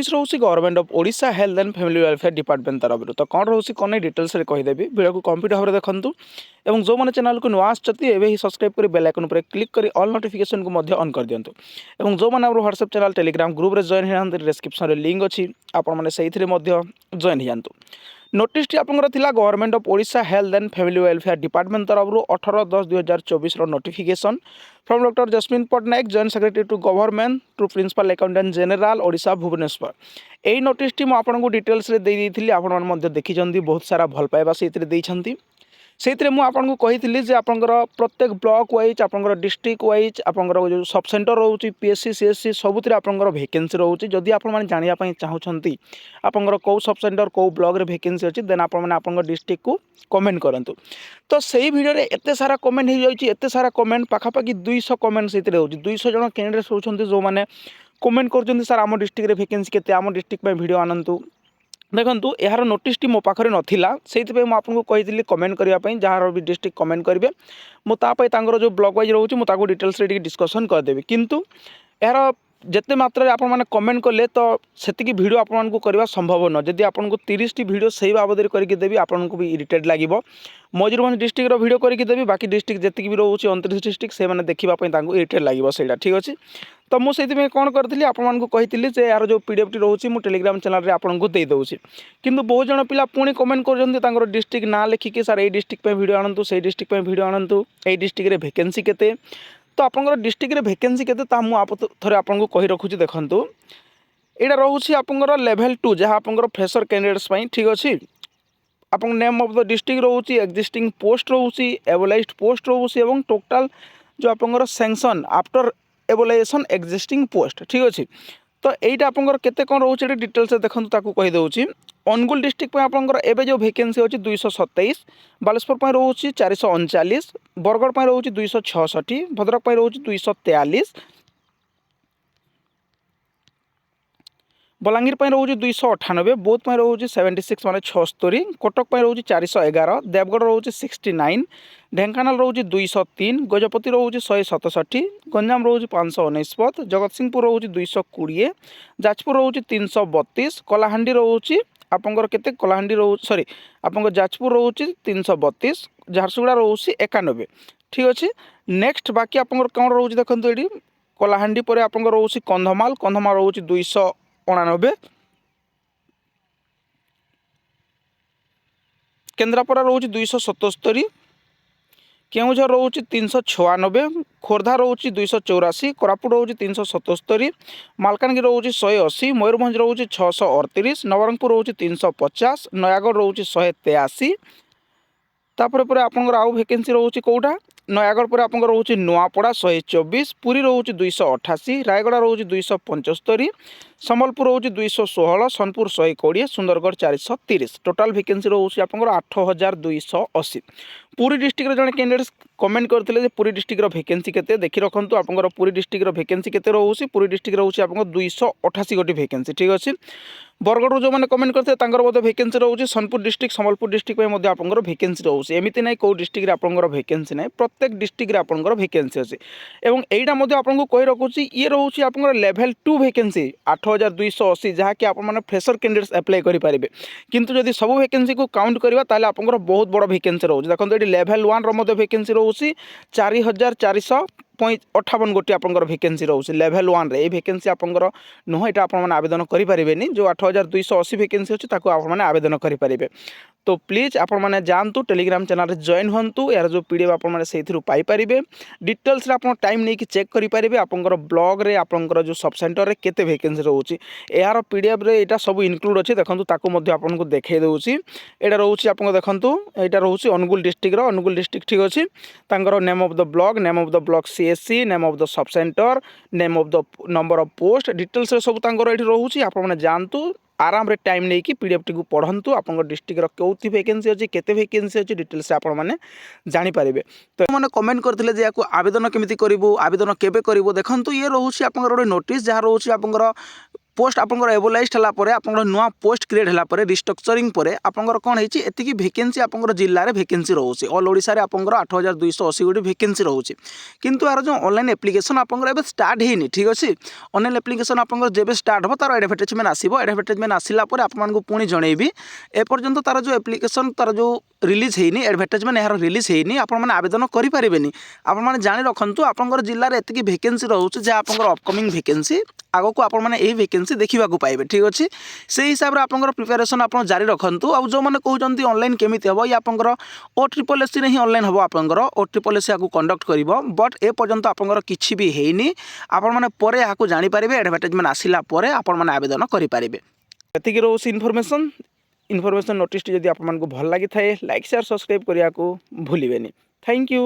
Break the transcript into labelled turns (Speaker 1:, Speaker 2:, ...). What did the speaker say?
Speaker 1: Notice रोचे government of Odisha health and family welfare department तरफ तो कौन रोचे कौन डिटेल्स कहीदेवी वीडियो को कंप्लीट भाव में देखूँ और जो मैंने चैनल को नुआ आसि सब्सक्राइब कर बेल आइकन पर क्लिक कर ऑल नोटिफिकेशन को ऑन कर दिंतु और जो मैंने व्हाट्सएप चैनल टेलीग्राम ग्रुप रे जॉइन होते डिस्क्रिप्शन में लिंक अच्छी आपने से जॉइन हो नोटिस टी आपंकर थिला government of Odisha health and family welfare department तरफ 18/10/2024 notification from doctor Jasmine Pattanaik joint secretary to government to principal accountant general Odisha Bhubaneswar यही नोटिस टी आपको डिटेल्स आपने देखी बहुत सारा भल पाइबा से से मुझे कही आपंकर प्रत्येक ब्लॉक वाइज आपंकर डिस्ट्रिक्ट वाइज आपंकर जो सब सेंटर रोचे पीएससी सीएससी सबुतिर आपंकर वैकेंसी रोचे जदि आप जानापी चाहते आपंकर कौ सब सेंटर कौ ब्लॉक रे वैकेंसी अच्छी देन आप डिस्ट्रिक्ट को कमेंट करूँ तो सही वीडियो रे एते सारा कमेंट हो जाए एते सारा कमेंट पाखापाखि 200 कमेंट से 200 जन कैंडिडेट्स होती जो मैंने कमेंट कर सर आम डिस्ट्रिक्ट रे वैकेंसी केते आम डिस्ट्रिक्ट में वीडियो आनंतु देखो यार नोटिस टी मो पाखे नाला से आपको कही कमेंट करने जार भी डिस्ट्रिक्ट कमेंट करेंगे मुझे जो ब्लॉक वाइज रोचे मुझे डिटेल्स डिस्कसन करदेवी किंतु यार जिते मात्रा आप कमेंट कले तो सेतिकी वीडियो आपको करवा संभव न जदि आपको 30 टी वीडियो सही बाबद करके देवी आपको भी इरिटेट लगे मयूरभंज डिस्ट्रिक्ट वीडियो करके देवी बाकी डिस्ट्रिक्ट जी भी रोचे 29 डिस्ट्रिक्ट से देखापी इरिटेट लगे से ठीक अच्छे तो मुझे कौन करी आपको कही यार जो पीडीएफ टी रोचे मुझे टेलीग्राम चैनल में आपको दे दूसरी किंतु बहुत जन पिला पुणी कमेंट कर डिस्ट्रिक्ट ना लिखिकी सर ये डिस्ट्रिक्ट में वीडियो आणतु से डिस्ट्रिक्ट में वीडियो आणतु ये डिस्ट्रिक्ट में वैकेंसी केते तो आपंकर डिस्ट्रिक्ट में वैकेंसी केते थे आपको कही रखुच्छी देखूँ यहाँ रोचे आपंकर लेवल 2 जहाँ आपंकर फ्रेशर कैंडिडेट्स ठीक अच्छे आप नेम ऑफ द डिस्ट्रिक्ट रोचे एक्जिस्टिंग पोस्ट रोचे एवोलाइज्ड पोस्ट रोचे और टोटाल जो आपंकर sanction after evolution existing post ठीक अच्छे तो यहीटा आपंकर केते कौन रोचे डिटेल्स देखो ताकू कहीदे अनुगुल डिस्ट्रिक्ट आपंकर एवं जो वैकेंसी अच्छी 227 बालेश्वर रोचे 439 बरगढ़ रोचे 266 भद्रक रोचे 243 बलांगीर रोचे 298 बौद्ध रोचे 76 माने 76 कटक रोचे 411 देवगढ़ रोचे 69 ढेंकानाल रोचे 203 गजपति रोचे 167 गंजाम रोचे 549 जगतसिंहपुर रोचे 220 जाजपुर रोचे 332 कलाहांडी रोचे आपंकर केते कलाहांडी रोचे सॉरी आपंकर जाजपुर रोचे 332 झारसुगुड़ा रोचे 91 ठीक अच्छे नेक्स्ट बाकी आपंकर कौन रोचे देखते ये कलाहांडी पर आपंकर रोचे कंधमाल रोचे 289 केन्द्रापड़ा रोचे 277 केउझर रोचे 396 खोर्धा रोचे 284 कोरापुट रोचे 377 मालकानगिरी रोचे 180 मयूरभंज रोचे 638 नवरंगपुर रोचे 350 नयागढ़ रोचे 183 तापर आपंकर आउ वैकेंसी रोचे कौटा नयागढ़ पर आप रोचे नुआपड़ा 124 पुरी रोचे 288 रायगढ़ रोचे 275 संबलपुर रोचे 216 सोनपुर 120 सुंदरगढ़ 430 टोटाल वैकेंसी रोचे आप 8280 पुरी डिस्ट्रिक्ट जड़े कैंडिडेट्स कमेंट करते पुरी डिस्ट्रिक्ट वैकेंसी केते देखि रखु आपंकर पुरी डिस्ट्रिक्ट वैकेंसी केते रोचे पुरी डिस्ट्रिक्ट रोचे आप 288 गोटी वैकेंसी ठीक अच्छे बरगढ़ जो मैंने कमेंट करते वैकेंसी रोचे सोनपुर डिस्ट्रिक्ट संबलपुर डिस्ट्रिक्ट में आपंकर वैकेंसी रोचे एमती ना कौ डिस्ट्रिक्ट आपंकर वैकेंसी ना प्रत्येक डिस्ट्रिक्ट आपंकर वैकेंसी अच्छे और यहीटा आपको कही रखुच्छी ये रोचे आप लेवल 2 वैकेंसी 8280 जहाँकि आप फ्रेशर कैंडिडेट्स अप्लाई करेंगे किंतु जदि सब वैकेंसी को काउंट करवा ताले आपंकर बहुत बड़ वैकेंसी रोचे देखो ये लेवल 1 रो वैकेंसी रोचे 4458 गोटी आपंकर वैकेंसी रोचे लेवल 1 रे वैकेंसी आपंकर नुह यहाँ आप आवेदन करेंगे जो 8280 वैकेंसी अच्छी आपने आवेदन करेंगे तो प्लीज आप जातु टेलीग्राम चैनल जॉइन हूँ यार जो पीडीएफ आपरे डिटेल्स आप टाइम नहीं कि चेक करेंगे आपंकर ब्लॉग रे आपंकर जो सब सेंटर रे केते वैकेंसी रोचे यार पीडीएफ रे एटा सब इनक्लूड अच्छे देखो आपको देखा दूसरी यहाँ रोचे आप देखो यहाँ रोचे अनुगुल डिस्ट्रिक्ट ठीक अच्छे name of the block CSC name of the sub centre name of the number of post details सब ये रोचे आप जानतु आराम रे टाइम नहीं कि पीडीएफ टी को पढ़ंतु आप डिस्ट्रिक्ट कौथि वैकेंसी अच्छी केते वैकेंसी अच्छी डिटेल्स आप जानीपारे तो मैंने कमेंट करते या आवेदन केमी करूँ आवेदन केबे करूँ देखो ये रोचे आप नोटिस जहाँ रोचे आप पोस्ट आपंकर एबोलाइज्ड है आप नुआ पोस्ट क्रिएट है रिस्ट्रक्चरिंग पर आपंकर कौन है एति वैकेंसी आपंकर जिले में वैकेंसी रोचे ऑल ओडिशा रे आपंकर 8280 गोटी वैकेंसी रोचे किंतु यार जो ऑनलाइन एप्लिकेशन आपंकर एबे स्टार्ट ହେଇନି ठीक अच्छे ऑनलाइन एप्लिकेशन आपंकर जेबे स्टार्ट हो तार एडवर्टाइजमेंट आसीबो एडवर्टाइजमेंट आसिला पर आपन को पुणी जनइबी एपर्यंत तार जो एप्लिकेशन तार जो रिलीज ହେଇନି एडवर्टाइजमेंट यार रिलीज ହେଇନି आपण माने आवेदन करि परिबेनी आपण माने जानि रखंतु आपंकर जिल्ला रे एतिकी वैकेंसी रोचे जे आपंकर अपकमिंग वैकेंसी आगो को आपण माने एही वैकेंसी देखा पाइबे ठीक अच्छे से हिसाब से आपंकर प्रिपेरेसन आप जारी रखंतु आ जो मैंने कहते ऑनलाइन केमिति हम ये आपंकर OSSC रे ही ऑनलाइन हम आपंकर OSSC या कंडक्ट कर बट ए पर्यंत आपंकर किछि भी ହେଇନି आपण माने परे याकू जानि पारिबे एडवर्टाइजमेंट आसिला परे आपण माने आवेदन करि पारिबे एतिकी रोस इनफॉरमेशन नोटिस जदि आपण मानकु भल लागि थाए लाइक शेयर सब्सक्राइब करिया को भूलिबेनी थैंक यू।